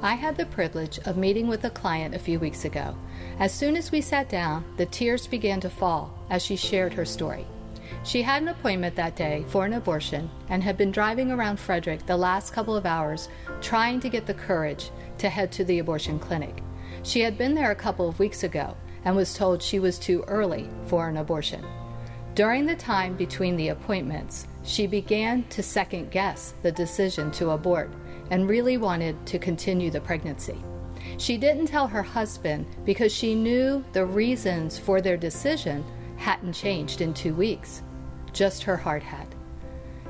I had the privilege of meeting with a client a few weeks ago. As soon as we sat down, the tears began to fall as she shared her story. She had an appointment that day for an abortion and had been driving around Frederick the last couple of hours trying to get the courage to head to the abortion clinic. She had been there a couple of weeks ago and was told she was too early for an abortion. During the time between the appointments, she began to second guess the decision to abort and really wanted to continue the pregnancy. She didn't tell her husband because she knew the reasons for their decision hadn't changed in 2 weeks. Just her heart had.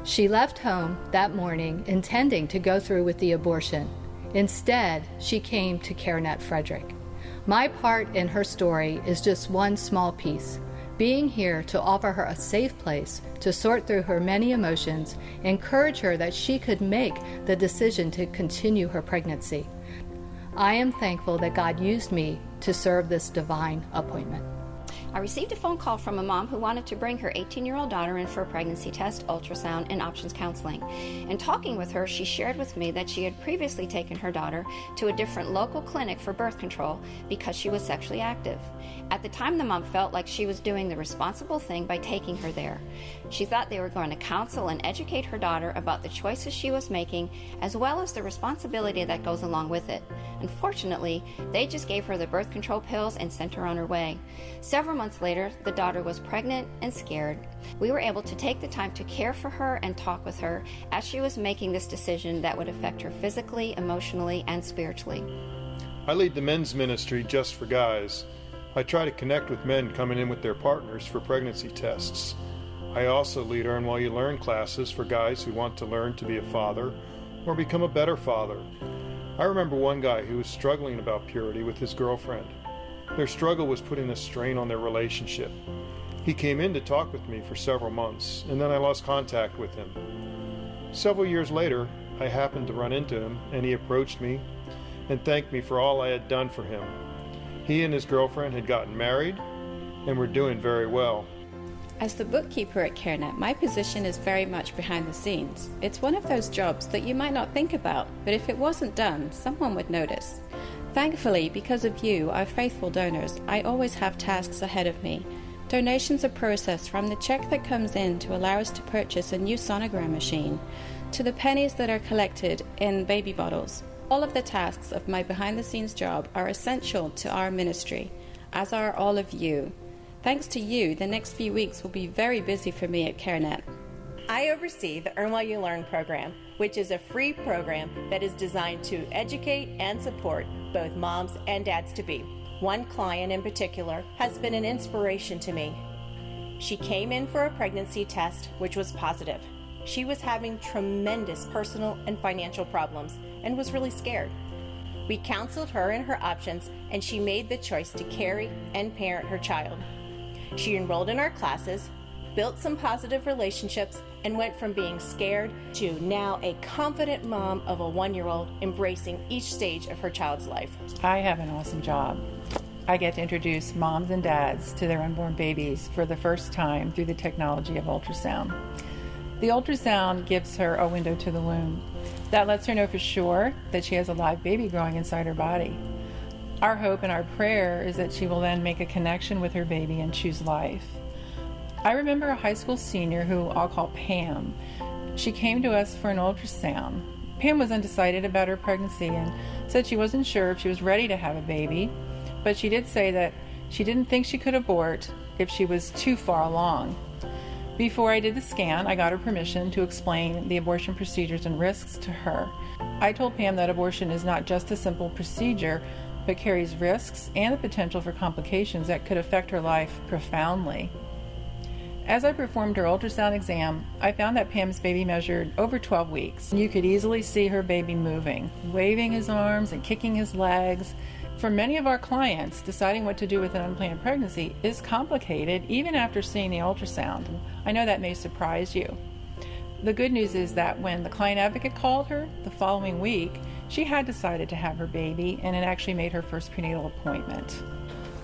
She left home that morning intending to go through with the abortion. Instead, she came to CareNet Frederick. My part in her story is just one small piece, being here to offer her a safe place to sort through her many emotions, encourage her that she could make the decision to continue her pregnancy. I am thankful that God used me to serve this divine appointment. I received a phone call from a mom who wanted to bring her 18-year-old daughter in for a pregnancy test, ultrasound, and options counseling. In talking with her, she shared with me that she had previously taken her daughter to a different local clinic for birth control because she was sexually active. At the time, the mom felt like she was doing the responsible thing by taking her there. She thought they were going to counsel and educate her daughter about the choices she was making, as well as the responsibility that goes along with it. Unfortunately, they just gave her the birth control pills and sent her on her way. Several months later, the daughter was pregnant and scared. We were able to take the time to care for her and talk with her as she was making this decision that would affect her physically, emotionally, and spiritually. I lead the men's ministry Just for Guys. I try to connect with men coming in with their partners for pregnancy tests. I also lead Earn While You Learn classes for guys who want to learn to be a father or become a better father. I remember one guy who was struggling about purity with his girlfriend. Their struggle was putting a strain on their relationship. He came in to talk with me for several months, and then I lost contact with him. Several years later, I happened to run into him, and he approached me and thanked me for all I had done for him. He and his girlfriend had gotten married and were doing very well. As the bookkeeper at CareNet, my position is very much behind the scenes. It's one of those jobs that you might not think about, but if it wasn't done, someone would notice. Thankfully, because of you, our faithful donors, I always have tasks ahead of me. Donations are processed from the check that comes in to allow us to purchase a new sonogram machine, to the pennies that are collected in baby bottles. All of the tasks of my behind-the-scenes job are essential to our ministry, as are all of you. Thanks to you, the next few weeks will be very busy for me at CareNet. I oversee the Earn While You Learn program, which is a free program that is designed to educate and support both moms and dads-to-be. One client in particular has been an inspiration to me. She came in for a pregnancy test, which was positive. She was having tremendous personal and financial problems and was really scared. We counseled her and her options, and she made the choice to carry and parent her child. She enrolled in our classes, built some positive relationships, and went from being scared to now a confident mom of a 1-year-old embracing each stage of her child's life. I have an awesome job. I get to introduce moms and dads to their unborn babies for the first time through the technology of ultrasound. The ultrasound gives her a window to the womb. That lets her know for sure that she has a live baby growing inside her body. Our hope and our prayer is that she will then make a connection with her baby and choose life. I remember a high school senior who I'll call Pam. She came to us for an ultrasound. Pam was undecided about her pregnancy and said she wasn't sure if she was ready to have a baby, but she did say that she didn't think she could abort if she was too far along. Before I did the scan, I got her permission to explain the abortion procedures and risks to her. I told Pam that abortion is not just a simple procedure, but carries risks and the potential for complications that could affect her life profoundly. As I performed her ultrasound exam, I found that Pam's baby measured over 12 weeks. You could easily see her baby moving, waving his arms and kicking his legs. For many of our clients, deciding what to do with an unplanned pregnancy is complicated even after seeing the ultrasound. I know that may surprise you. The good news is that when the client advocate called her the following week, she had decided to have her baby, and it actually made her first prenatal appointment.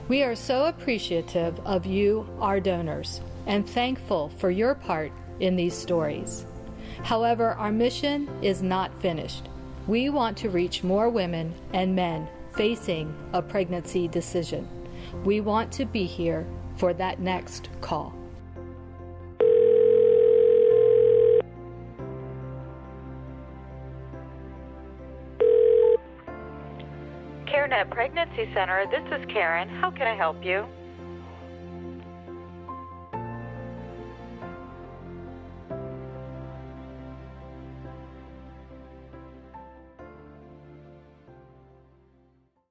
We are so appreciative of you, our donors, and thankful for your part in these stories. However, our mission is not finished. We want to reach more women and men facing a pregnancy decision. We want to be here for that next call. CareNet Pregnancy Center, this is Karen. How can I help you?